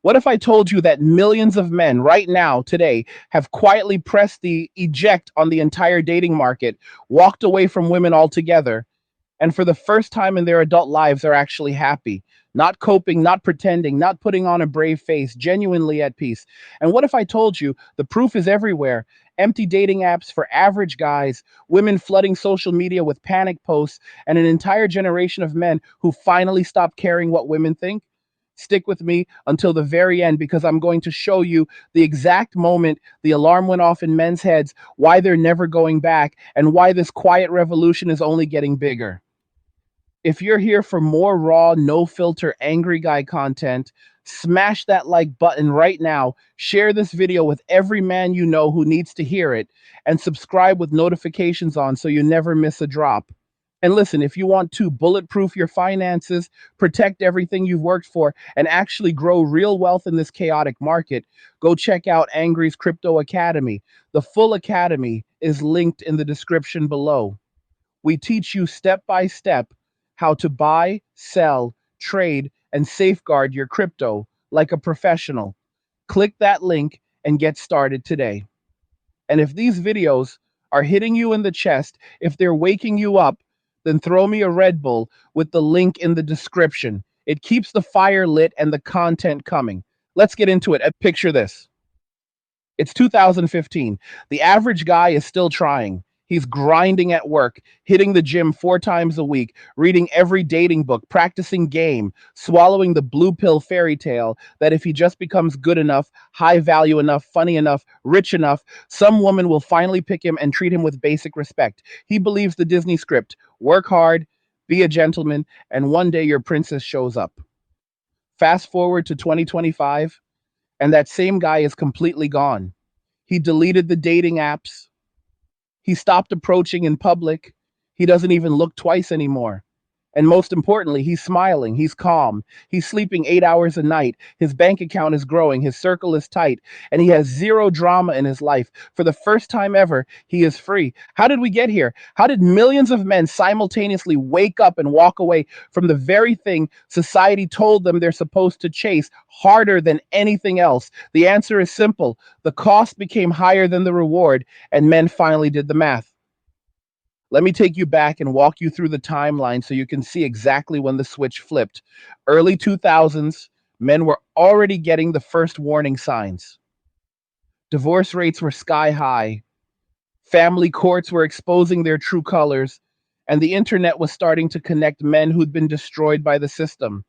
What if I told you that millions of men right now, today, have quietly pressed the eject on the entire dating market, walked away from women altogether, and for the first time in their adult lives are actually happy, not coping, not pretending, not putting on a brave face, genuinely at peace? And what if I told you the proof is everywhere? Empty dating apps for average guys, women flooding social media with panic posts, and an entire generation of men who finally stop caring what women think? Stick with me until the very end, because I'm going to show you the exact moment the alarm went off in men's heads, why they're never going back, and why this quiet revolution is only getting bigger. If you're here for more raw, no filter, angry guy content, smash that like button right now. Share this video with every man you know who needs to hear it, and subscribe with notifications on so you never miss a drop. And listen, if you want to bulletproof your finances, protect everything you've worked for, and actually grow real wealth in this chaotic market, go check out Angry's Crypto Academy. The full academy is linked in the description below. We teach you step by step how to buy, sell, trade, and safeguard your crypto like a professional. Click that link and get started today. And if these videos are hitting you in the chest, if they're waking you up, then throw me a Red Bull with the link in the description. It keeps the fire lit and the content coming. Let's get into it. Picture this. It's 2015. The average guy is still trying. He's grinding at work, hitting the gym 4 times a week, reading every dating book, practicing game, swallowing the blue pill fairy tale that if he just becomes good enough, high value enough, funny enough, rich enough, some woman will finally pick him and treat him with basic respect. He believes the Disney script: work hard, be a gentleman, and one day your princess shows up. Fast forward to 2025, and that same guy is completely gone. He deleted the dating apps. He stopped approaching in public. He doesn't even look twice anymore. And most importantly, he's smiling. He's calm. He's sleeping 8 hours a night. His bank account is growing. His circle is tight. And he has zero drama in his life. For the first time ever, he is free. How did we get here? How did millions of men simultaneously wake up and walk away from the very thing society told them they're supposed to chase harder than anything else? The answer is simple. The cost became higher than the reward, and men finally did the math. Let me take you back and walk you through the timeline so you can see exactly when the switch flipped. Early 2000s, men were already getting the first warning signs. Divorce rates were sky high. Family courts were exposing their true colors, and the internet was starting to connect men who'd been destroyed by the system.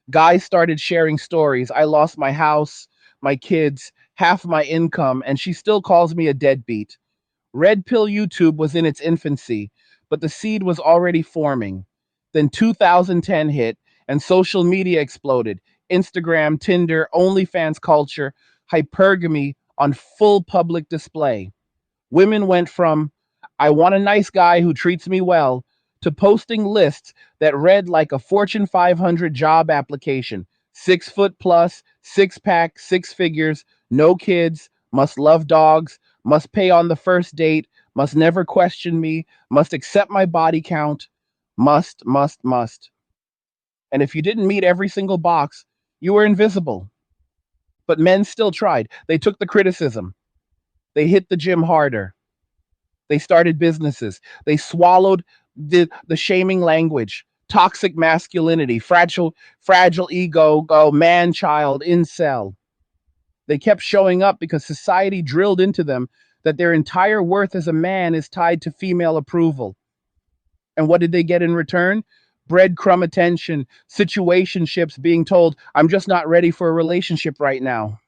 Guys started sharing stories. I lost my house, my kids, half my income, and she still calls me a deadbeat. Red Pill YouTube was in its infancy, but the seed was already forming. Then 2010 hit, and social media exploded. Instagram, Tinder, OnlyFans culture, hypergamy on full public display. Women went from, I want a nice guy who treats me well, to posting lists that read like a Fortune 500 job application: 6 foot plus, six pack, six figures, no kids, must love dogs, must pay on the first date, must never question me, must accept my body count, must. And if you didn't meet every single box, you were invisible. But men still tried. They took the criticism. They hit the gym harder. They started businesses. They swallowed the shaming language, toxic masculinity, fragile ego, man child, incel. They kept showing up because society drilled into them that their entire worth as a man is tied to female approval. And what did they get in return? Breadcrumb attention, situationships, being told, I'm just not ready for a relationship right now.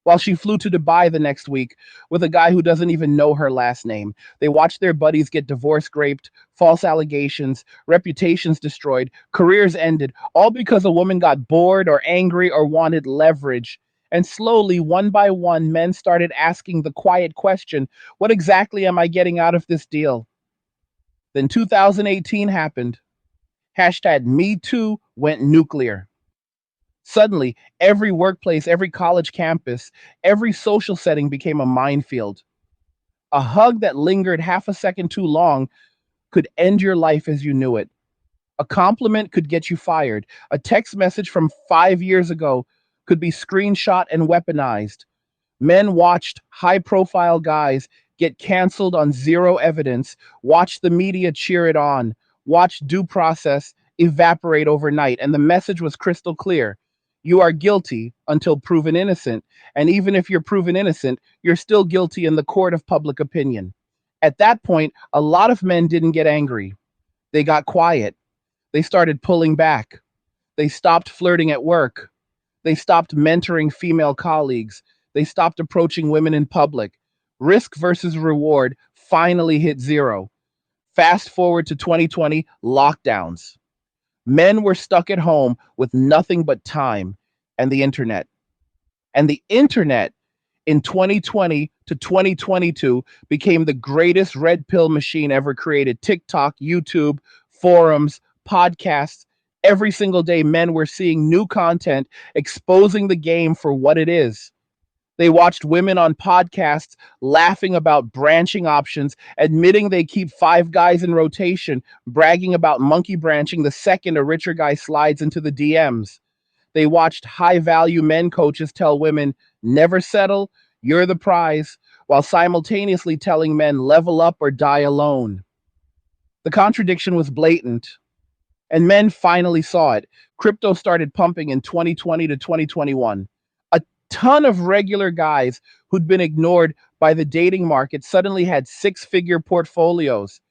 While she flew to Dubai the next week with a guy who doesn't even know her last name. They watched their buddies get divorce raped, false allegations, reputations destroyed, careers ended, all because a woman got bored or angry or wanted leverage. And slowly, one by one, men started asking the quiet question, what exactly am I getting out of this deal? Then 2018 happened. Hashtag Me Too went nuclear. Suddenly, every workplace, every college campus, every social setting became a minefield. A hug that lingered half a second too long could end your life as you knew it. A compliment could get you fired. A text message from 5 years ago could be screenshot and weaponized. Men watched high profile guys get canceled on zero evidence, watched the media cheer it on, watched due process evaporate overnight. And the message was crystal clear: you are guilty until proven innocent. And even if you're proven innocent, you're still guilty in the court of public opinion. At that point, a lot of men didn't get angry. They got quiet. They started pulling back. They stopped flirting at work. They stopped mentoring female colleagues. They stopped approaching women in public. Risk versus reward finally hit zero. Fast forward to 2020, lockdowns. Men were stuck at home with nothing but time and the internet. And the internet in 2020 to 2022 became the greatest red pill machine ever created. TikTok, YouTube, forums, podcasts. Every single day, men were seeing new content exposing the game for what it is. They watched women on podcasts laughing about branching options, admitting they keep five guys in rotation, bragging about monkey branching the second a richer guy slides into the DMs. They watched high value men coaches tell women, never settle, you're the prize, while simultaneously telling men, level up or die alone. The contradiction was blatant, and men finally saw it. Crypto started pumping in 2020 to 2021. A ton of regular guys who'd been ignored by the dating market suddenly had six-figure portfolios.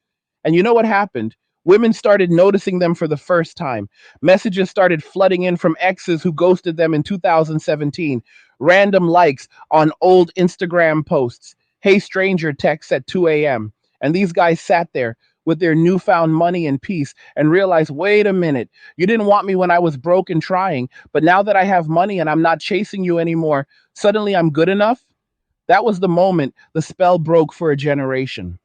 And you know what happened? Women started noticing them for the first time. Messages started flooding in from exes who ghosted them in 2017. Random likes on old Instagram posts. Hey, stranger texts at 2 a.m. And these guys sat there with their newfound money and peace and realized, wait a minute, you didn't want me when I was broke and trying, but now that I have money and I'm not chasing you anymore, suddenly I'm good enough? That was the moment the spell broke for a generation.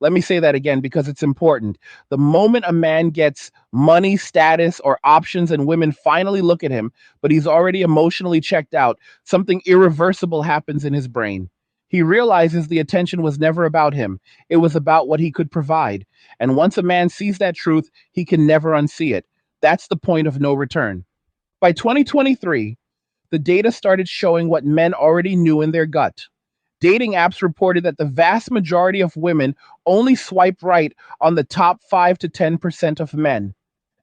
Let me say that again because it's important. The moment a man gets money, status, or options, and women finally look at him, but he's already emotionally checked out, something irreversible happens in his brain. He realizes the attention was never about him, it was about what he could provide. And once a man sees that truth, he can never unsee it. That's the point of no return. By 2023, the data started showing what men already knew in their gut. Dating apps reported that the vast majority of women only swipe right on the top 5 to 10% of men.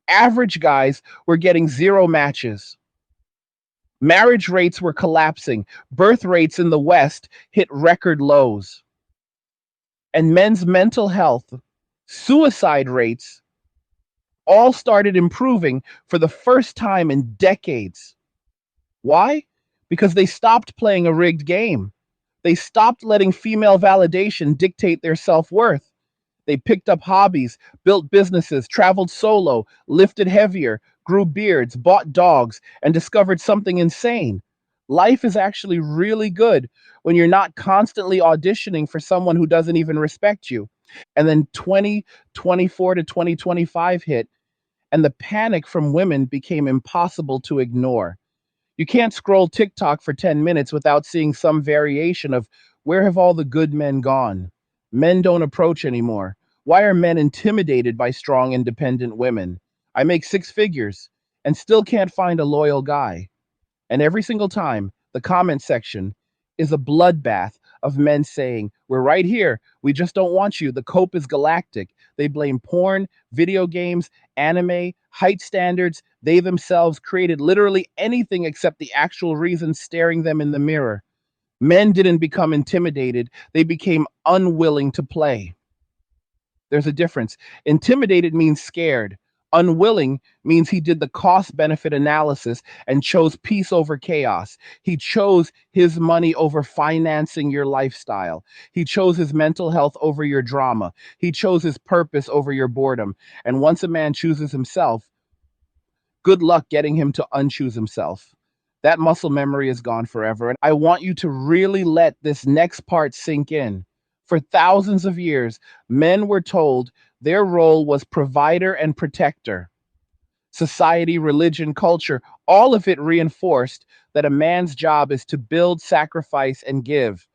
Average guys were getting zero matches. Marriage rates were collapsing. Birth rates in the West hit record lows. And men's mental health, suicide rates all started improving for the first time in decades. Why? Because they stopped playing a rigged game. They stopped letting female validation dictate their self worth. They picked up hobbies, built businesses, traveled solo, lifted heavier, grew beards, bought dogs, and discovered something insane. Life is actually really good when you're not constantly auditioning for someone who doesn't even respect you. And then 2024 to 2025 hit, and the panic from women became impossible to ignore. You can't scroll TikTok for 10 minutes without seeing some variation of where have all the good men gone? Men don't approach anymore. Why are men intimidated by strong, independent women? I make six figures and still can't find a loyal guy. And every single time, the comment section is a bloodbath of men saying, we're right here. We just don't want you. The cope is galactic. They blame porn, video games, anime, height standards. They themselves created literally anything except the actual reason staring them in the mirror. Men didn't become intimidated, they became unwilling to play. There's a difference. Intimidated means scared. Unwilling means he did the cost benefit analysis and chose peace over chaos. He chose his money over financing your lifestyle. He chose his mental health over your drama. He chose his purpose over your boredom. And once a man chooses himself, good luck getting him to unchoose himself. That muscle memory is gone forever. And I want you to really let this next part sink in. For thousands of years, men were told their role was provider and protector. Society, religion, culture, all of it reinforced that a man's job is to build, sacrifice, and give.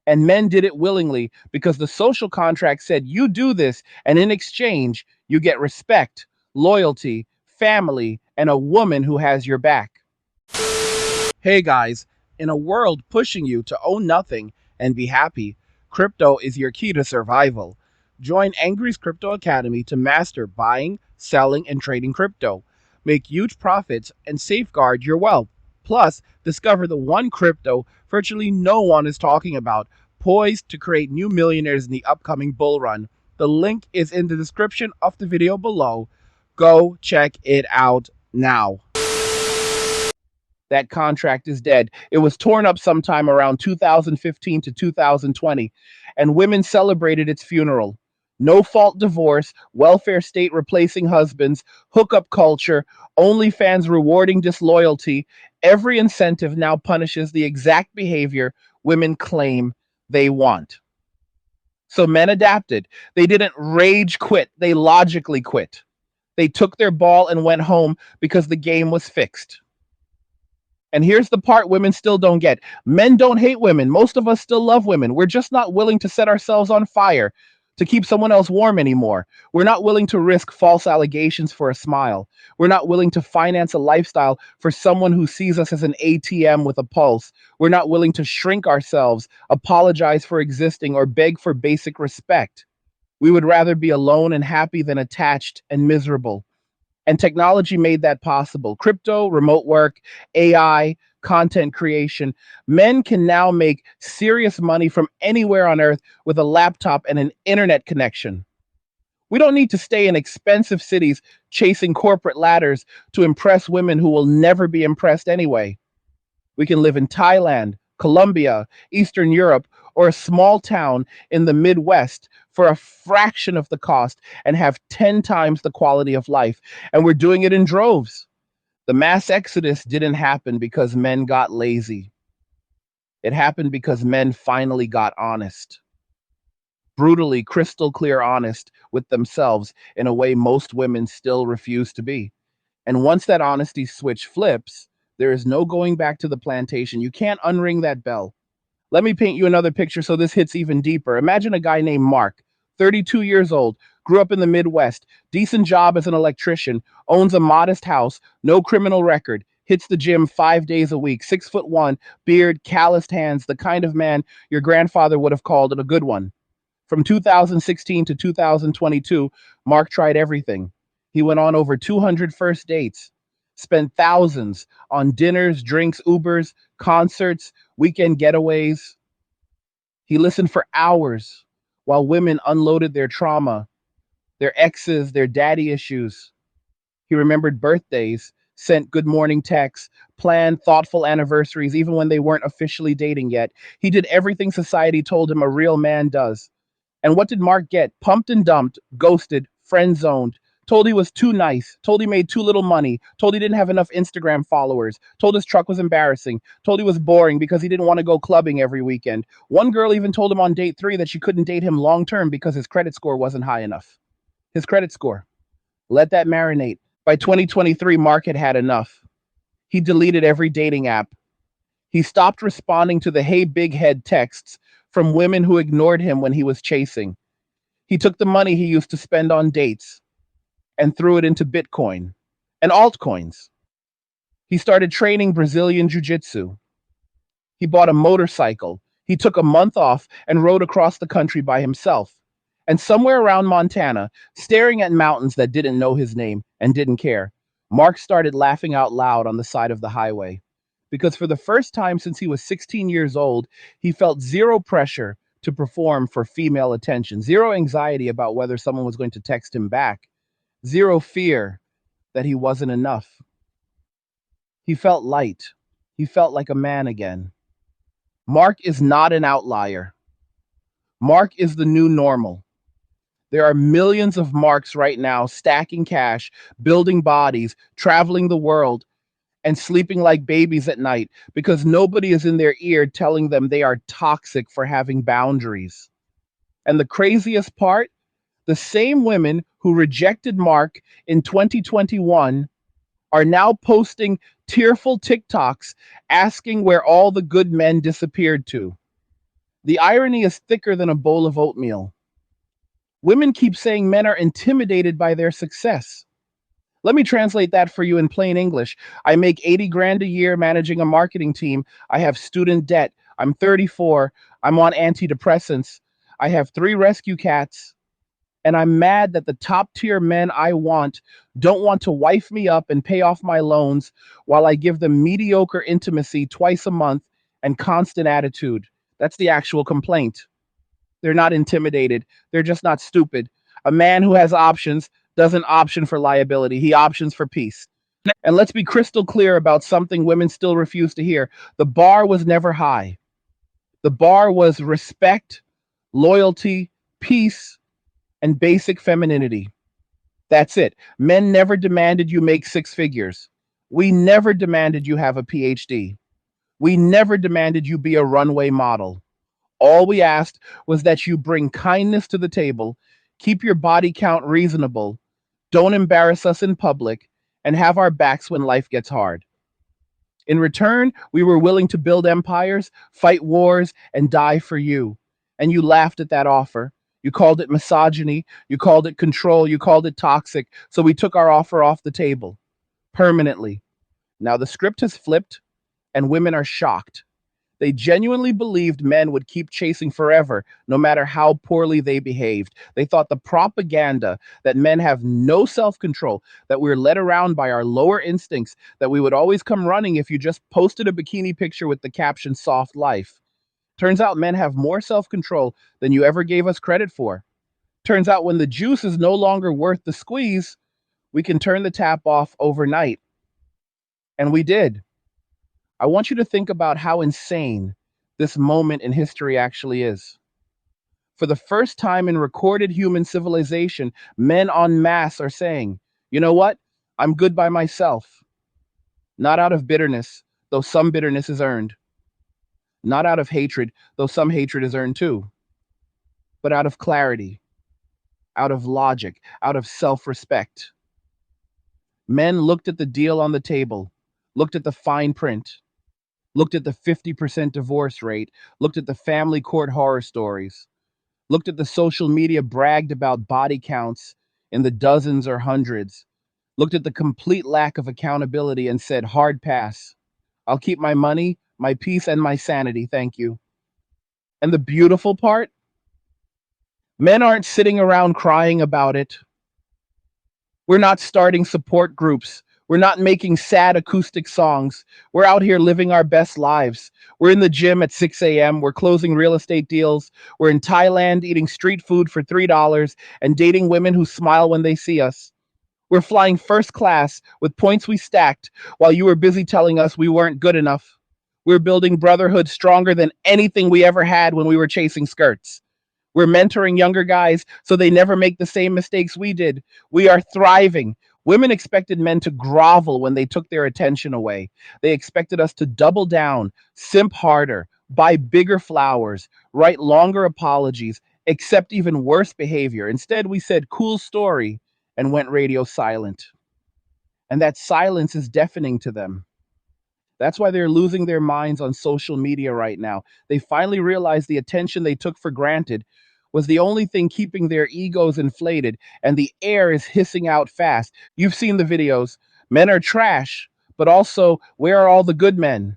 And men did it willingly because the social contract said you do this, and in exchange, you get respect, loyalty, family, and a woman who has your back. Hey guys, in a world pushing you to own nothing and be happy, crypto is your key to survival. Join Angry's Crypto Academy to master buying, selling, and trading crypto. Make huge profits and safeguard your wealth. Plus, discover the one crypto virtually no one is talking about, poised to create new millionaires in the upcoming bull run. The link is in the description of the video below. Go check it out now. That contract is dead. It was torn up sometime around 2015 to 2020, and women celebrated its funeral. No fault divorce, welfare state replacing husbands, hookup culture, OnlyFans rewarding disloyalty. Every incentive now punishes the exact behavior women claim they want. So men adapted. They didn't rage quit, they logically quit. They took their ball and went home because the game was fixed. And here's the part women still don't get. Men don't hate women. Most of us still love women. We're just not willing to set ourselves on fire to keep someone else warm anymore. We're not willing to risk false allegations for a smile. We're not willing to finance a lifestyle for someone who sees us as an ATM with a pulse. We're not willing to shrink ourselves, apologize for existing, or beg for basic respect. We would rather be alone and happy than attached and miserable. And technology made that possible. Crypto, remote work, AI, content creation. Men can now make serious money from anywhere on earth with a laptop and an internet connection. We don't need to stay in expensive cities chasing corporate ladders to impress women who will never be impressed anyway. We can live in Thailand, Colombia, Eastern Europe, or a small town in the Midwest for a fraction of the cost and have 10 times the quality of life. And we're doing it in droves. The mass exodus didn't happen because men got lazy. It happened because men finally got honest. Brutally, crystal clear honest with themselves in a way most women still refuse to be. And once that honesty switch flips, there is no going back to the plantation. You can't unring that bell. Let me paint you another picture so this hits even deeper. Imagine a guy named Mark, 32 years old, grew up in the Midwest, decent job as an electrician, owns a modest house, no criminal record, hits the gym 5 days a week, 6'1", beard, calloused hands, the kind of man your grandfather would have called it a good one. From 2016 to 2022, Mark tried everything. He went on over 200 first dates, spent thousands on dinners, drinks, Ubers, concerts, weekend getaways. He listened for hours while women unloaded their trauma, their exes, their daddy issues. He remembered birthdays, sent good morning texts, planned thoughtful anniversaries, even when they weren't officially dating yet. He did everything society told him a real man does. And what did Mark get? Pumped and dumped, ghosted, friend zoned, told he was too nice, told he made too little money, told he didn't have enough Instagram followers, told his truck was embarrassing, told he was boring because he didn't want to go clubbing every weekend. One girl even told him on date 3 that she couldn't date him long term because his credit score wasn't high enough. His credit score. Let that marinate. By 2023, Mark had had enough. He deleted every dating app. He stopped responding to the hey big head texts from women who ignored him when he was chasing. He took the money he used to spend on dates and threw it into Bitcoin and altcoins. He started training Brazilian Jiu Jitsu. He bought a motorcycle. He took a month off and rode across the country by himself. And somewhere around Montana, staring at mountains that didn't know his name and didn't care, Mark started laughing out loud on the side of the highway. Because for the first time since he was 16 years old, he felt zero pressure to perform for female attention, zero anxiety about whether someone was going to text him back, zero fear that he wasn't enough. He felt light. He felt like a man again. Mark is not an outlier. Mark is the new normal. There are millions of Marks right now stacking cash, building bodies, traveling the world, and sleeping like babies at night because nobody is in their ear telling them they are toxic for having boundaries. And the craziest part, the same women who rejected Mark in 2021 are now posting tearful TikToks asking where all the good men disappeared to. The irony is thicker than a bowl of oatmeal. Women keep saying men are intimidated by their success. Let me translate that for you in plain English. I make 80 grand a year managing a marketing team. I have student debt. I'm 34. I'm on antidepressants. I have 3 rescue cats. And I'm mad that the top tier men I want don't want to wife me up and pay off my loans while I give them mediocre intimacy twice a month and constant attitude. That's the actual complaint. They're not intimidated. They're just not stupid. A man who has options doesn't option for liability, he options for peace. And let's be crystal clear about something women still refuse to hear. The bar was never high. The bar was respect, loyalty, peace, and basic femininity. That's it. Men never demanded you make 6 figures. We never demanded you have a PhD. We never demanded you be a runway model. All we asked was that you bring kindness to the table, keep your body count reasonable, don't embarrass us in public, and have our backs when life gets hard. In return, we were willing to build empires, fight wars, and die for you. And you laughed at that offer. You called it misogyny, you called it control, you called it toxic. So we took our offer off the table permanently. Now the script has flipped, and women are shocked. They genuinely believed men would keep chasing forever, no matter how poorly they behaved. They thought the propaganda that men have no self control, that we're led around by our lower instincts, that we would always come running if you just posted a bikini picture with the caption soft life. Turns out men have more self control than you ever gave us credit for. Turns out when the juice is no longer worth the squeeze, we can turn the tap off overnight. And we did. I want you to think about how insane this moment in history actually is. For the first time in recorded human civilization, men en masse are saying, you know what? I'm good by myself. Not out of bitterness, though some bitterness is earned. Not out of hatred, though some hatred is earned too. But out of clarity, out of logic, out of self respect. Men looked at the deal on the table, looked at the fine print, looked at the 50% divorce rate, looked at the family court horror stories, looked at the social media bragged about body counts in the dozens or hundreds, looked at the complete lack of accountability and said, hard pass. I'll keep my money, my peace, and my sanity, thank you. And the beautiful part? Men aren't sitting around crying about it. We're not starting support groups. We're not making sad acoustic songs. We're out here living our best lives. We're in the gym at 6 a.m. We're closing real estate deals. We're in Thailand eating street food for $3 and dating women who smile when they see us. We're flying first class with points we stacked while you were busy telling us we weren't good enough. We're building Brotherhood stronger than anything we ever had when we were chasing skirts. We're mentoring younger guys so they never make the same mistakes we did. We are thriving. Women expected men to grovel when they took their attention away. They expected us to double down, simp harder, buy bigger flowers, write longer apologies, accept even worse behavior. Instead, we said, cool story, and went radio silent. And that silence is deafening to them. That's why they're losing their minds on social media right now. They finally realized the attention they took for granted was the only thing keeping their egos inflated, and the air is hissing out fast. You've seen the videos. Men are trash, but also, where are all the good men?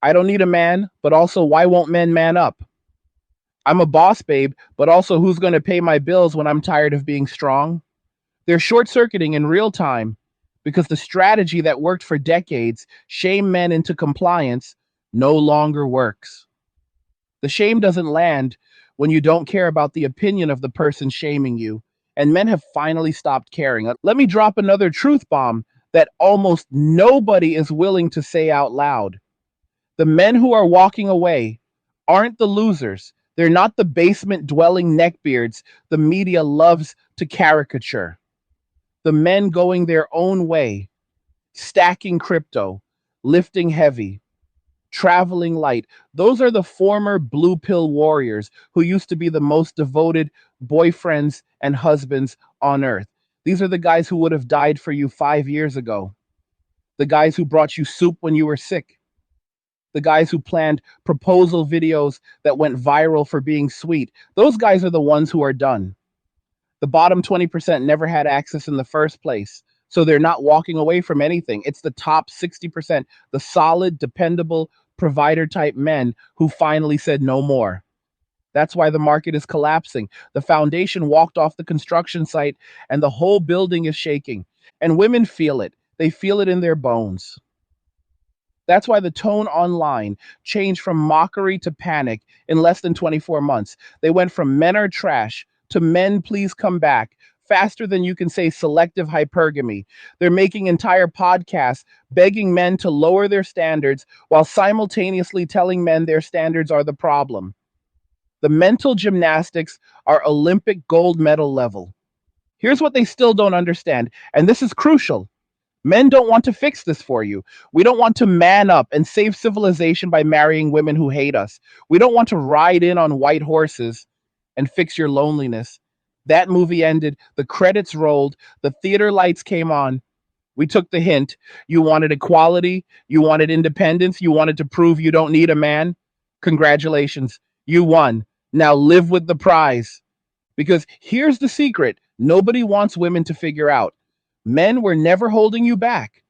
I don't need a man, but also, why won't men man up? I'm a boss, babe, but also, who's going to pay my bills when I'm tired of being strong? They're short circuiting in real time because the strategy that worked for decades, shame men into compliance, no longer works. The shame doesn't land when you don't care about the opinion of the person shaming you, and men have finally stopped caring. Let me drop another truth bomb that almost nobody is willing to say out loud. The men who are walking away aren't the losers. They're not the basement dwelling neckbeards the media loves to caricature. The men going their own way, stacking crypto, lifting heavy, traveling light. Those are the former blue pill warriors who used to be the most devoted boyfriends and husbands on earth. These are the guys who would have died for you 5 years ago. The guys who brought you soup when you were sick. The guys who planned proposal videos that went viral for being sweet. Those guys are the ones who are done. The bottom 20% never had access in the first place, So they're not walking away from anything. It's the top 60%, the solid, dependable provider type men who finally said no more. That's why the market is collapsing. The foundation walked off the construction site and the whole building is shaking. And women feel it. They feel it in their bones. That's why the tone online changed from mockery to panic in less than 24 months. They went from men are trash to men please come back faster than you can say selective hypergamy. They're making entire podcasts begging men to lower their standards while simultaneously telling men their standards are the problem. The mental gymnastics are Olympic gold medal level. Here's what they still don't understand, and this is crucial. Men don't want to fix this for you. We don't want to man up and save civilization by marrying women who hate us. We don't want to ride in on white horses and fix your loneliness. That movie ended, the credits rolled, the theater lights came on. We took the hint. You wanted equality, you wanted independence, you wanted to prove you don't need a man. Congratulations, you won. Now live with the prize. Because here's the secret nobody wants women to figure out. Men were never holding you back.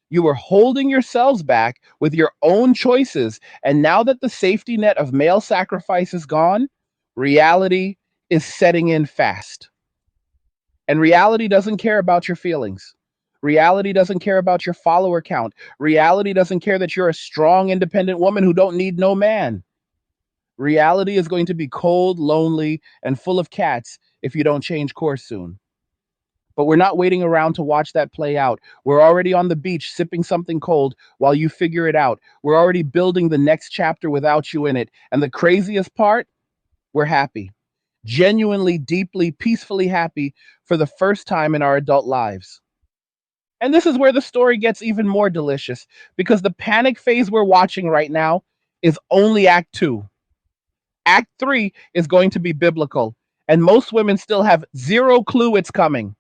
You were holding yourselves back with your own choices. And now that the safety net of male sacrifice is gone, reality is setting in fast. And reality doesn't care about your feelings. Reality doesn't care about your follower count. Reality doesn't care that you're a strong, independent woman who don't need no man. Reality is going to be cold, lonely, and full of cats if you don't change course soon. But we're not waiting around to watch that play out. We're already on the beach sipping something cold while you figure it out. We're already building the next chapter without you in it. And the craziest part, we're happy. Genuinely, deeply, peacefully happy for the first time in our adult lives. And this is where the story gets even more delicious because the panic phase we're watching right now is only Act 2. Act 3 is going to be biblical, and most women still have zero clue it's coming.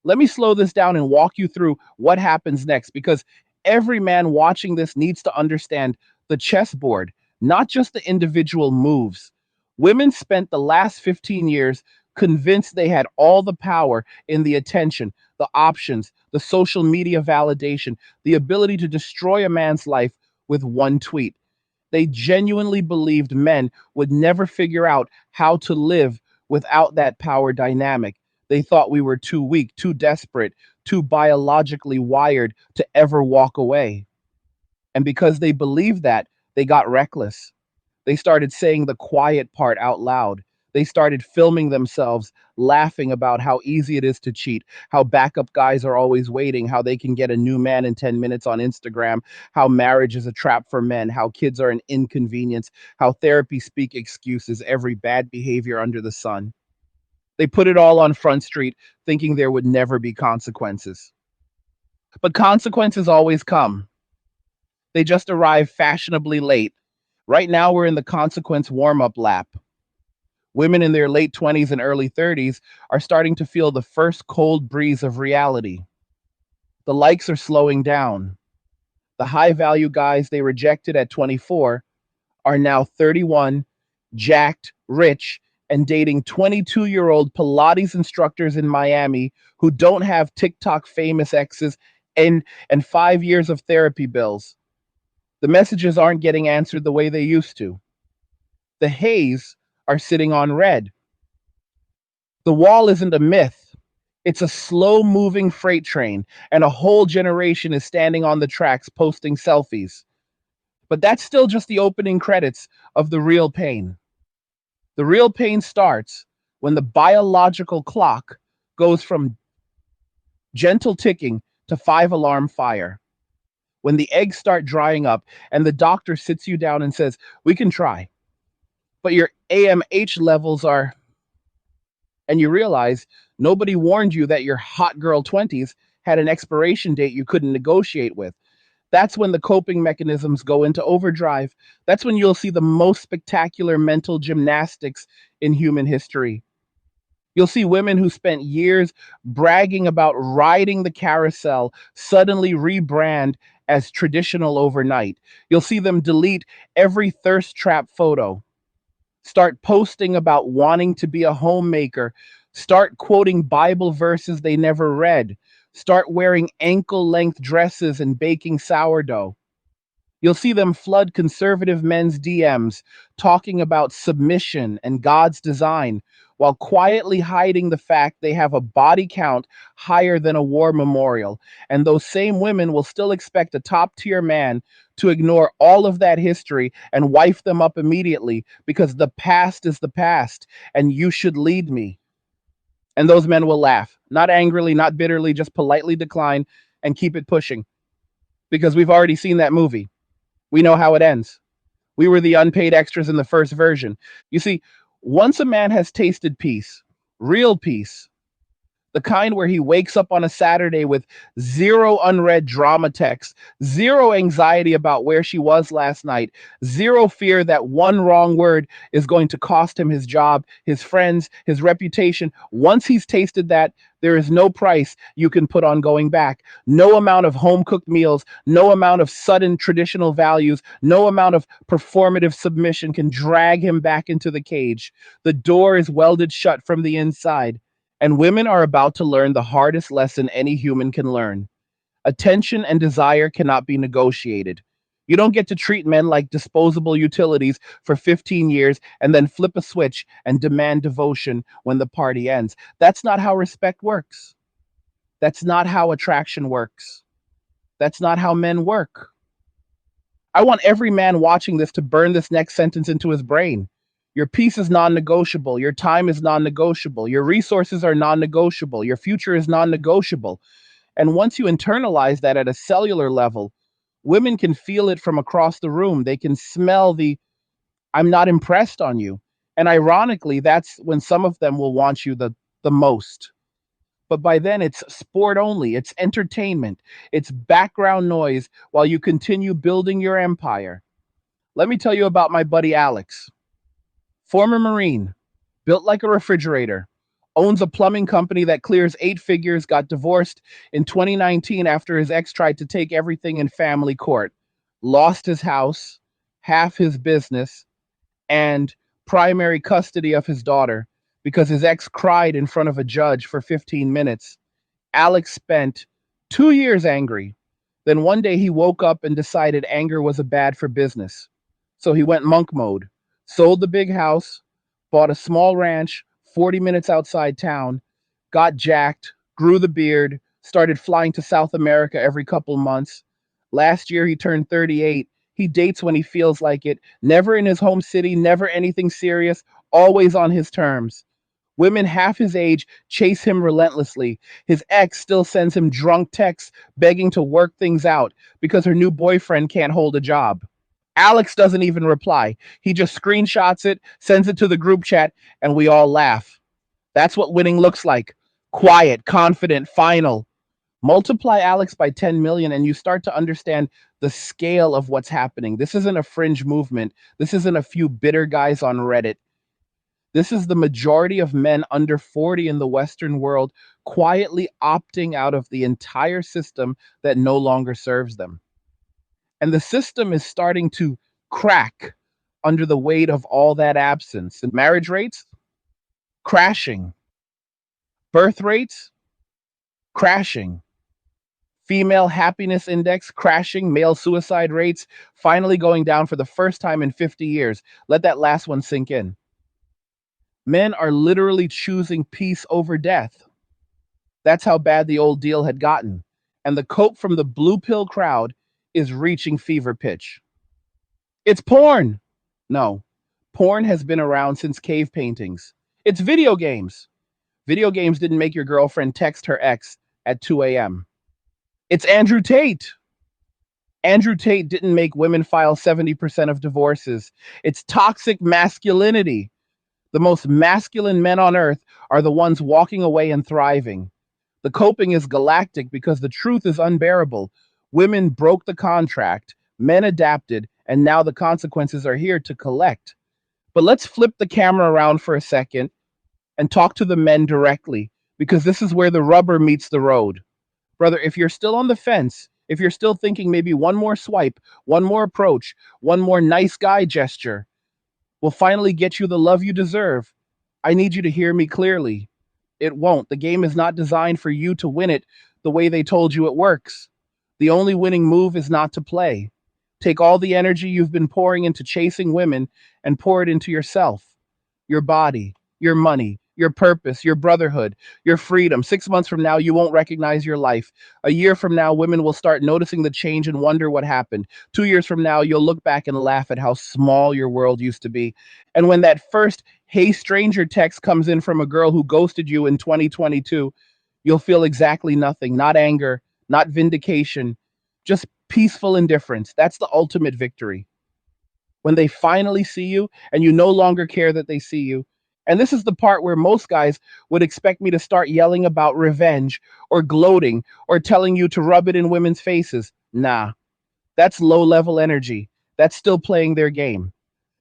Let me slow this down and walk you through what happens next because every man watching this needs to understand the chessboard, not just the individual moves. Women spent the last 15 years convinced they had all the power in the attention, the options, the social media validation, the ability to destroy a man's life with one tweet. They genuinely believed men would never figure out how to live without that power dynamic. They thought we were too weak, too desperate, too biologically wired to ever walk away. And because they believed that, they got reckless. They started saying the quiet part out loud. They started filming themselves, laughing about how easy it is to cheat, how backup guys are always waiting, how they can get a new man in 10 minutes on Instagram, how marriage is a trap for men, how kids are an inconvenience, how therapy speak excuses, every bad behavior under the sun. They put it all on Front Street, thinking there would never be consequences. But consequences always come. They just arrive fashionably late. Right now, we're in the consequence warm up lap. Women in their late 20s and early 30s are starting to feel the first cold breeze of reality. The likes are slowing down. The high value guys they rejected at 24 are now 31, jacked, rich, and dating 22-year-old Pilates instructors in Miami who don't have TikTok famous exes and 5 years of therapy bills. The messages aren't getting answered the way they used to. The haze are sitting on red. The wall isn't a myth. It's a slow moving freight train, and a whole generation is standing on the tracks posting selfies. But that's still just the opening credits of the real pain. The real pain starts when the biological clock goes from gentle ticking to 5 alarm fire. When the eggs start drying up and the doctor sits you down and says, "We can try, but your AMH levels are," and you realize nobody warned you that your hot girl 20s had an expiration date you couldn't negotiate with. That's when the coping mechanisms go into overdrive. That's when you'll see the most spectacular mental gymnastics in human history. You'll see women who spent years bragging about riding the carousel suddenly rebrand as traditional overnight. You'll see them delete every thirst trap photo, start posting about wanting to be a homemaker, start quoting Bible verses they never read, start wearing ankle-length dresses and baking sourdough. You'll see them flood conservative men's DMs talking about submission and God's design while quietly hiding the fact they have a body count higher than a war memorial. And those same women will still expect a top tier man to ignore all of that history and wife them up immediately because the past is the past and you should lead me. And those men will laugh, not angrily, not bitterly, just politely decline and keep it pushing because we've already seen that movie. We know how it ends. We were the unpaid extras in the first version. You see, once a man has tasted peace, real peace, the kind where he wakes up on a Saturday with zero unread drama text, zero anxiety about where she was last night, zero fear that one wrong word is going to cost him his job, his friends, his reputation. Once he's tasted that, there is no price you can put on going back. No amount of home cooked meals, no amount of sudden traditional values, no amount of performative submission can drag him back into the cage. The door is welded shut from the inside. And women are about to learn the hardest lesson any human can learn. Attention and desire cannot be negotiated. You don't get to treat men like disposable utilities for 15 years and then flip a switch and demand devotion when the party ends. That's not how respect works. That's not how attraction works. That's not how men work. I want every man watching this to burn this next sentence into his brain. Your peace is non negotiable. Your time is non negotiable. Your resources are non negotiable. Your future is non negotiable. And once you internalize that at a cellular level, women can feel it from across the room. They can smell the I'm not impressed on you. And ironically, that's when some of them will want you the most. But by then, it's sport only, it's entertainment, it's background noise while you continue building your empire. Let me tell you about my buddy Alex. Former Marine, built like a refrigerator, owns a plumbing company that clears 8 figures, got divorced in 2019 after his ex tried to take everything in family court, lost his house, half his business, and primary custody of his daughter because his ex cried in front of a judge for 15 minutes. Alex spent 2 years angry. Then one day he woke up and decided anger was a bad for business. So he went monk mode, sold the big house, bought a small ranch 40 minutes outside town, got jacked, grew the beard, started flying to South America every couple months. Last year he turned 38. He dates when he feels like it, never in his home city, never anything serious, always on his terms. Women half his age chase him relentlessly. His ex still sends him drunk texts begging to work things out because her new boyfriend can't hold a job. Alex doesn't even reply. He just screenshots it, sends it to the group chat, and we all laugh. That's what winning looks like. Quiet, confident, final. Multiply Alex by 10 million, and you start to understand the scale of what's happening. This isn't a fringe movement. This isn't a few bitter guys on Reddit. This is the majority of men under 40 in the Western world quietly opting out of the entire system that no longer serves them. And the system is starting to crack under the weight of all that absence. And marriage rates crashing, birth rates crashing, female happiness index crashing, male suicide rates finally going down for the first time in 50 years. Let that last one sink in. Men are literally choosing peace over death. That's how bad the old deal had gotten. And the cope from the blue pill crowd is reaching fever pitch. It's porn. No, porn has been around since cave paintings. It's video games. Video games didn't make your girlfriend text her ex at 2 a.m. It's Andrew Tate. Andrew Tate didn't make women file 70% of divorces. It's toxic masculinity. The most masculine men on earth are the ones walking away and thriving. The coping is galactic because the truth is unbearable. Women broke the contract, men adapted, and now the consequences are here to collect. But let's flip the camera around for a second and talk to the men directly, because this is where the rubber meets the road. Brother, if you're still on the fence, if you're still thinking maybe one more swipe, one more approach, one more nice guy gesture will finally get you the love you deserve, I need you to hear me clearly. It won't. The game is not designed for you to win it the way they told you it works. The only winning move is not to play. Take all the energy you've been pouring into chasing women and pour it into yourself, your body, your money, your purpose, your brotherhood, your freedom. 6 months from now, you won't recognize your life. A year from now, women will start noticing the change and wonder what happened. 2 years from now, you'll look back and laugh at how small your world used to be. And when that first "Hey Stranger" text comes in from a girl who ghosted you in 2022, you'll feel exactly nothing, not anger, not vindication, just peaceful indifference. That's the ultimate victory. When they finally see you and you no longer care that they see you. And this is the part where most guys would expect me to start yelling about revenge or gloating or telling you to rub it in women's faces. Nah, that's low level energy. That's still playing their game.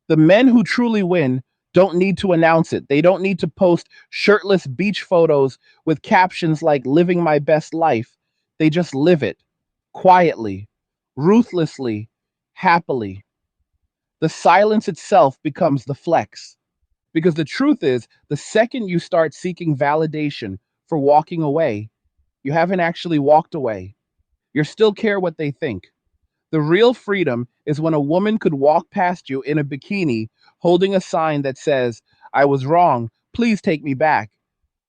The men who truly win don't need to announce it. They don't need to post shirtless beach photos with captions like "living my best life." They just live it quietly, ruthlessly, happily. The silence itself becomes the flex. Because the truth is, the second you start seeking validation for walking away, you haven't actually walked away. You still care what they think. The real freedom is when a woman could walk past you in a bikini holding a sign that says, "I was wrong, please take me back."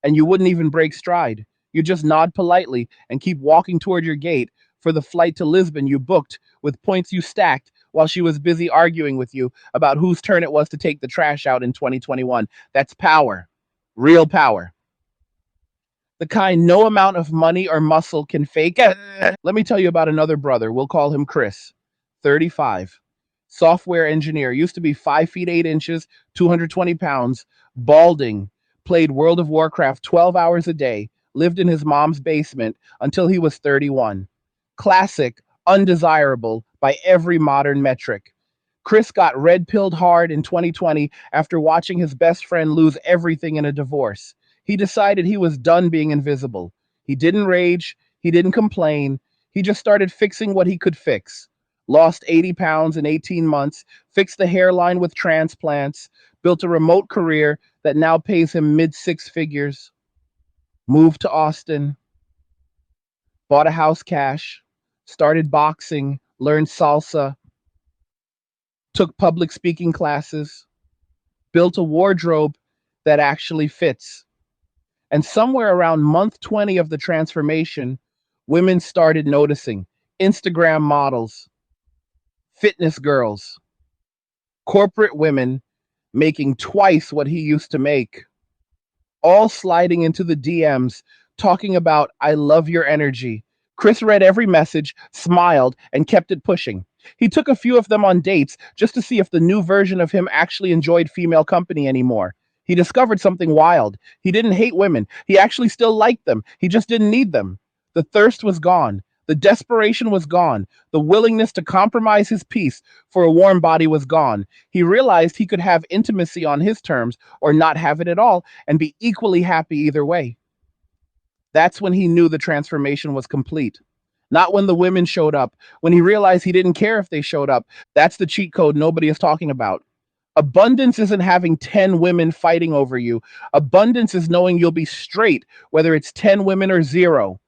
And you wouldn't even break stride. You just nod politely and keep walking toward your gate for the flight to Lisbon you booked with points you stacked while she was busy arguing with you about whose turn it was to take the trash out in 2021. That's power. Real power. The kind no amount of money or muscle can fake. Let me tell you about another brother. We'll call him Chris, 35. Software engineer, used to be 5 feet 8 inches, 220 pounds, balding, played World of Warcraft 12 hours a day, lived in his mom's basement until he was 31. Classic, undesirable by every modern metric. Chris got red pilled hard in 2020 after watching his best friend lose everything in a divorce. He decided he was done being invisible. He didn't rage, he didn't complain, he just started fixing what he could fix. Lost 80 pounds in 18 months, fixed the hairline with transplants, built a remote career that now pays him mid six figures, moved to Austin, bought a house cash, started boxing, learned salsa, took public speaking classes, built a wardrobe that actually fits. And somewhere around month 20 of the transformation, women started noticing Instagram models, fitness girls, corporate women making twice what he used to make, all sliding into the DMs talking about "I love your energy." Chris read every message, smiled, and kept it pushing. He took a few of them on dates just to see if the new version of him actually enjoyed female company anymore. He discovered something wild. He didn't hate women. He actually still liked them. He just didn't need them. The thirst was gone. The desperation was gone. The willingness to compromise his peace for a warm body was gone. He realized he could have intimacy on his terms or not have it at all and be equally happy either way. That's when he knew the transformation was complete. Not when the women showed up, when he realized he didn't care if they showed up. That's the cheat code nobody is talking about. Abundance isn't having 10 women fighting over you. Abundance is knowing you'll be straight, whether it's 10 women or zero.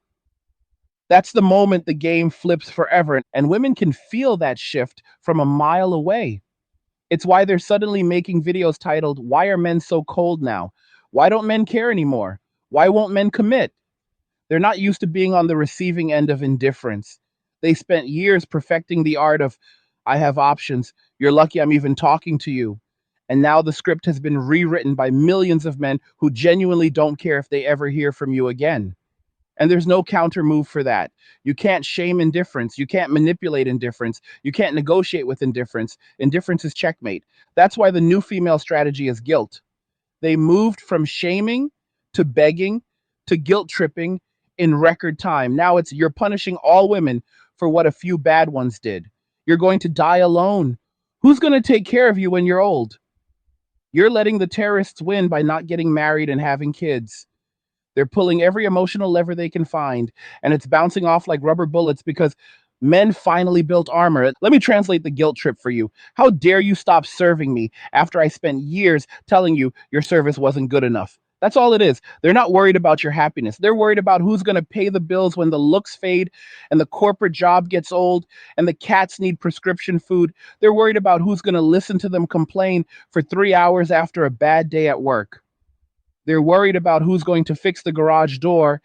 That's the moment the game flips forever. And women can feel that shift from a mile away. It's why they're suddenly making videos titled, "Why are men so cold now? Why don't men care anymore? Why won't men commit?" They're not used to being on the receiving end of indifference. They spent years perfecting the art of, "I have options. You're lucky I'm even talking to you." And now the script has been rewritten by millions of men who genuinely don't care if they ever hear from you again. And there's no counter move for that. You can't shame indifference. You can't manipulate indifference. You can't negotiate with indifference. Indifference is checkmate. That's why the new female strategy is guilt. They moved from shaming to begging to guilt tripping in record time. Now it's you're punishing all women for what a few bad ones did. You're going to die alone. Who's going to take care of you when you're old? You're letting the terrorists win by not getting married and having kids. They're pulling every emotional lever they can find, and it's bouncing off like rubber bullets because men finally built armor. Let me translate the guilt trip for you. How dare you stop serving me after I spent years telling you your service wasn't good enough? That's all it is. They're not worried about your happiness. They're worried about who's going to pay the bills when the looks fade and the corporate job gets old and the cats need prescription food. They're worried about who's going to listen to them complain for 3 hours after a bad day at work. They're worried about who's going to fix the garage door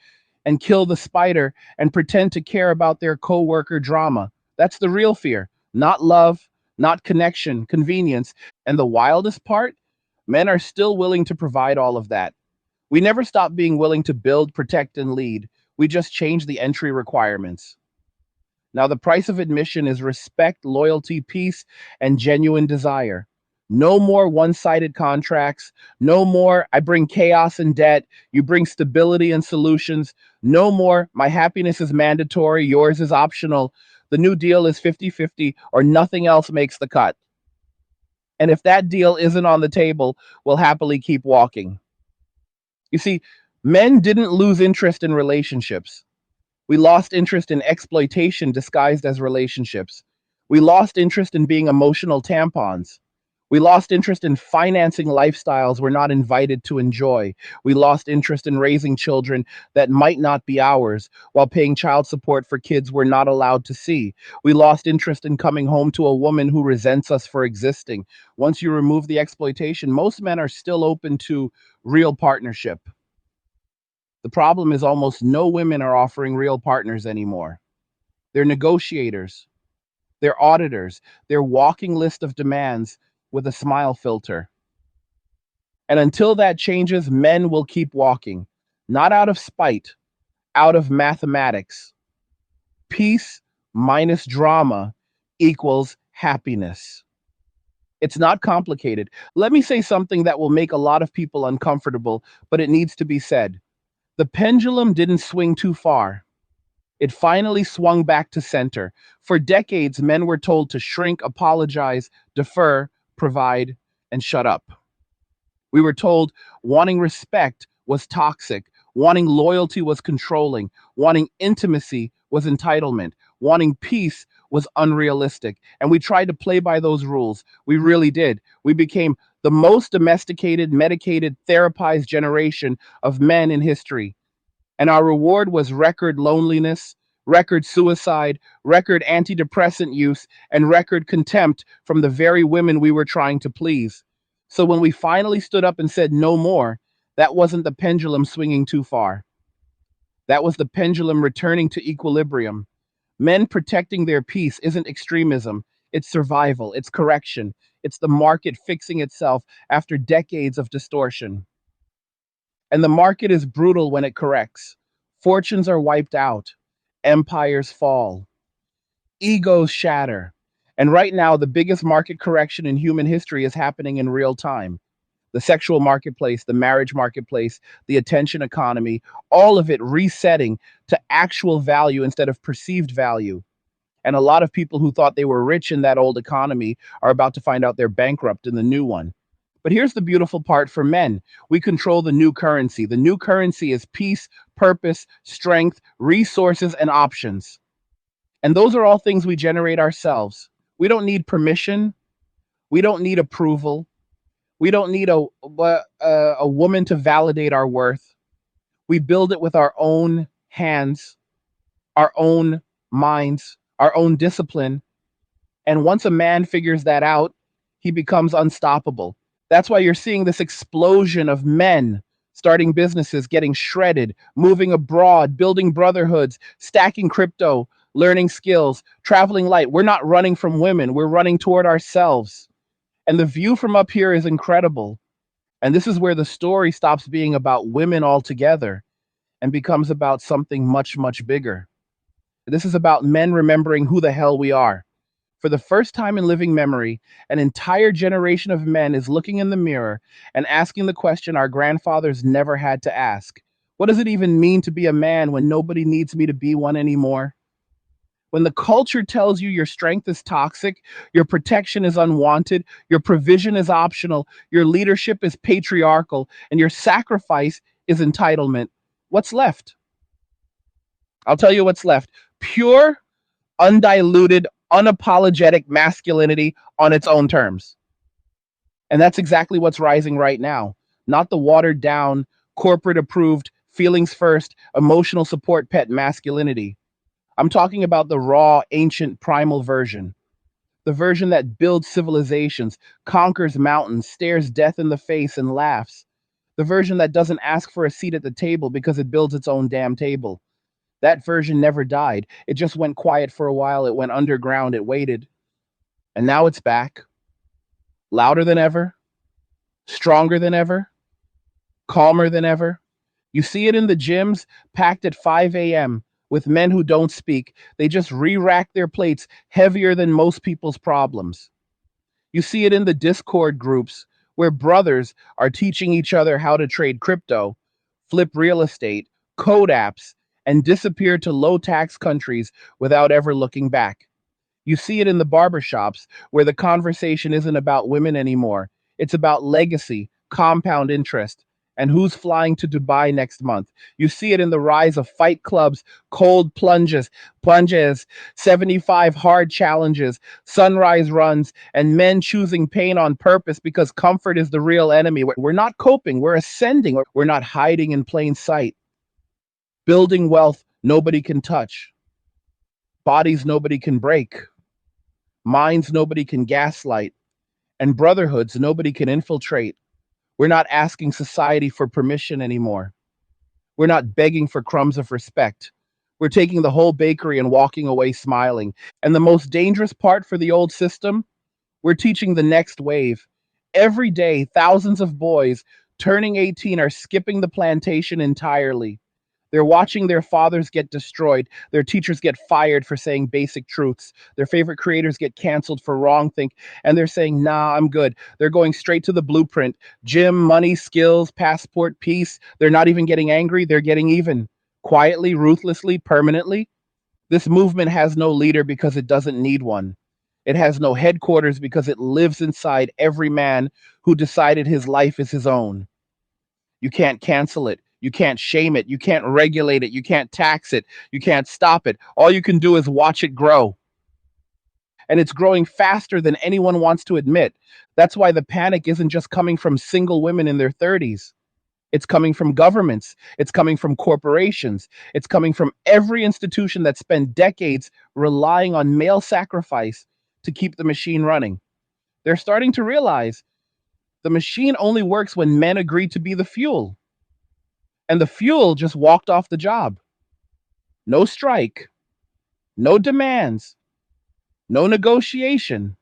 and kill the spider and pretend to care about their coworker drama. That's the real fear, not love, not connection, convenience. And the wildest part, men are still willing to provide all of that. We never stop being willing to build, protect, and lead. We just change the entry requirements. Now, the price of admission is respect, loyalty, peace, and genuine desire. No more one sided contracts. No more, I bring chaos and debt. You bring stability and solutions. No more, my happiness is mandatory. Yours is optional. The new deal is 50-50, or nothing else makes the cut. And if that deal isn't on the table, we'll happily keep walking. You see, men didn't lose interest in relationships. We lost interest in exploitation disguised as relationships. We lost interest in being emotional tampons. We lost interest in financing lifestyles we're not invited to enjoy. We lost interest in raising children that might not be ours while paying child support for kids we're not allowed to see. We lost interest in coming home to a woman who resents us for existing. Once you remove the exploitation, most men are still open to real partnership. The problem is almost no women are offering real partners anymore. They're negotiators, they're auditors, they're walking list of demands with a smile filter. And until that changes, men will keep walking, not out of spite, out of mathematics. Peace minus drama equals happiness. It's not complicated. Let me say something that will make a lot of people uncomfortable, but it needs to be said. The pendulum didn't swing too far. It finally swung back to center. For decades, men were told to shrink, apologize, defer, provide, and shut up. We were told wanting respect was toxic, wanting loyalty was controlling, wanting intimacy was entitlement, wanting peace was unrealistic. And we tried to play by those rules. We really did. We became the most domesticated, medicated, therapized generation of men in history. And our reward was record loneliness, record suicide, record antidepressant use, and record contempt from the very women we were trying to please. So when we finally stood up and said no more, that wasn't the pendulum swinging too far. That was the pendulum returning to equilibrium. Men protecting their peace isn't extremism, it's survival, it's correction, it's the market fixing itself after decades of distortion. And the market is brutal when it corrects. Fortunes are wiped out, empires fall, egos shatter. And right now, the biggest market correction in human history is happening in real time. The sexual marketplace, the marriage marketplace, the attention economy, all of it resetting to actual value instead of perceived value. And a lot of people who thought they were rich in that old economy are about to find out they're bankrupt in the new one. But here's the beautiful part for men. We control the new currency. The new currency is peace, purpose, strength, resources, and options. And those are all things we generate ourselves. We don't need permission. We don't need approval. We don't need a woman to validate our worth. We build it with our own hands, our own minds, our own discipline. And once a man figures that out, he becomes unstoppable. That's why you're seeing this explosion of men starting businesses, getting shredded, moving abroad, building brotherhoods, stacking crypto, learning skills, traveling light. We're not running from women, we're running toward ourselves. And the view from up here is incredible. And this is where the story stops being about women altogether and becomes about something much, much bigger. This is about men remembering who the hell we are. For the first time in living memory, an entire generation of men is looking in the mirror and asking the question our grandfathers never had to ask. What does it even mean to be a man when nobody needs me to be one anymore? When the culture tells you your strength is toxic, your protection is unwanted, your provision is optional, your leadership is patriarchal, and your sacrifice is entitlement, what's left? I'll tell you what's left. Pure, undiluted, unapologetic masculinity on its own terms. And that's exactly what's rising right now. Not the watered down corporate approved, feelings first, emotional support pet masculinity. I'm talking about the raw, ancient, primal version. The version that builds civilizations, conquers mountains, stares death in the face, and laughs. The version that doesn't ask for a seat at the table because it builds its own damn table. That version never died. It just went quiet for a while. It went underground. It waited. And now it's back. Louder than ever, stronger than ever, calmer than ever. You see it in the gyms, packed at 5 a.m., with men who don't speak. They just re rack their plates heavier than most people's problems. You see it in the Discord groups where brothers are teaching each other how to trade crypto, flip real estate, code apps, and disappear to low tax countries without ever looking back. You see it in the barbershops where the conversation isn't about women anymore. It's about legacy, compound interest, and who's flying to Dubai next month. You see it in the rise of fight clubs, cold plunges, 75 hard challenges, sunrise runs, and men choosing pain on purpose because comfort is the real enemy. We're not coping, we're ascending. We're not hiding in plain sight. Building wealth nobody can touch, bodies nobody can break, minds nobody can gaslight, and brotherhoods nobody can infiltrate. We're not asking society for permission anymore. We're not begging for crumbs of respect. We're taking the whole bakery and walking away smiling. And the most dangerous part for the old system, we're teaching the next wave. Every day, thousands of boys turning 18 are skipping the plantation entirely. They're watching their fathers get destroyed, their teachers get fired for saying basic truths, their favorite creators get canceled for wrong think, and they're saying, nah, I'm good. They're going straight to the blueprint. Gym, money, skills, passport, peace. They're not even getting angry, they're getting even. Quietly, ruthlessly, permanently. This movement has no leader because it doesn't need one. It has no headquarters because it lives inside every man who decided his life is his own. You can't cancel it. You can't shame it. You can't regulate it. You can't tax it. You can't stop it. All you can do is watch it grow. And it's growing faster than anyone wants to admit. That's why the panic isn't just coming from single women in their 30s. It's coming from governments. It's coming from corporations. It's coming from every institution that spent decades relying on male sacrifice to keep the machine running. They're starting to realize the machine only works when men agree to be the fuel. And the fuel just walked off the job. No strike, no demands, no negotiation,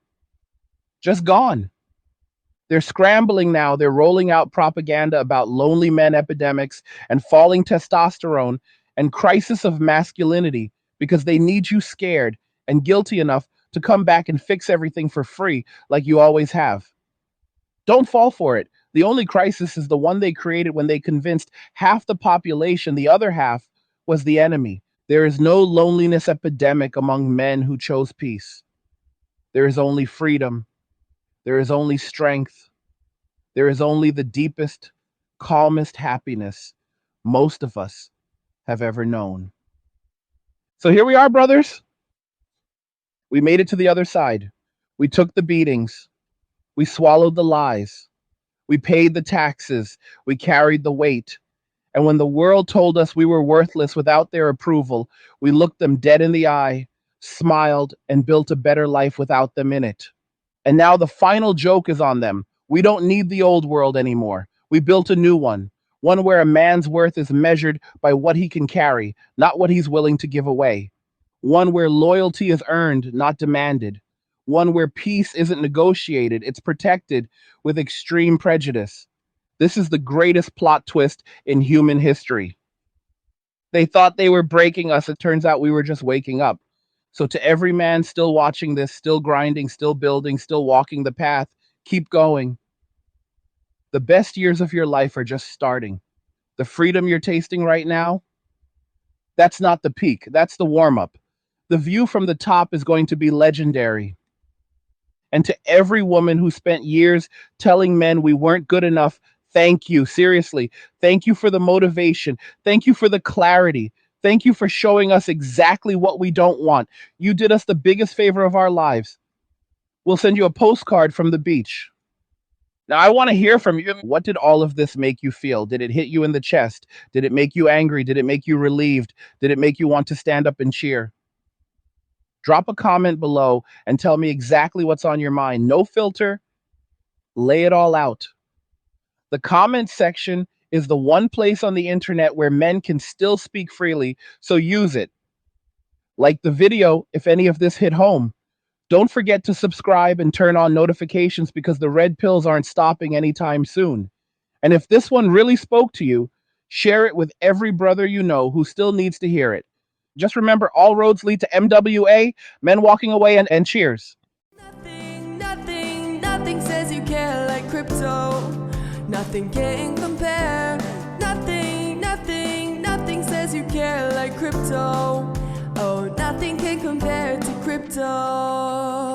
just gone. They're scrambling now. They're rolling out propaganda about lonely men epidemics and falling testosterone and crisis of masculinity because they need you scared and guilty enough to come back and fix everything for free like you always have. Don't fall for it. The only crisis is the one they created when they convinced half the population the other half was the enemy. There is no loneliness epidemic among men who chose peace. There is only freedom. There is only strength. There is only the deepest, calmest happiness most of us have ever known. So here we are, brothers. We made it to the other side. We took the beatings. We swallowed the lies. We paid the taxes. We carried the weight. And when the world told us we were worthless without their approval, we looked them dead in the eye, smiled, and built a better life without them in it. And now the final joke is on them. We don't need the old world anymore. We built a new one where a man's worth is measured by what he can carry, not what he's willing to give away. One where loyalty is earned, not demanded. One where peace isn't negotiated, it's protected with extreme prejudice. This is the greatest plot twist in human history. They thought they were breaking us. It turns out we were just waking up. So, to every man still watching this, still grinding, still building, still walking the path, keep going. The best years of your life are just starting. The freedom you're tasting right now, that's not the peak, that's the warm up. The view from the top is going to be legendary. And to every woman who spent years telling men we weren't good enough, thank you. Seriously, thank you for the motivation. Thank you for the clarity. Thank you for showing us exactly what we don't want. You did us the biggest favor of our lives. We'll send you a postcard from the beach. Now, I want to hear from you. What did all of this make you feel? Did it hit you in the chest? Did it make you angry? Did it make you relieved? Did it make you want to stand up and cheer? Drop a comment below and tell me exactly what's on your mind. No filter, lay it all out. The comment section is the one place on the internet where men can still speak freely, so use it. Like the video if any of this hit home. Don't forget to subscribe and turn on notifications because the red pills aren't stopping anytime soon. And if this one really spoke to you, share it with every brother you know who still needs to hear it. Just remember, all roads lead to MWA, men walking away, and cheers. Nothing says you care like crypto. Nothing can compare. Nothing says you care like crypto. Oh, nothing can compare to crypto.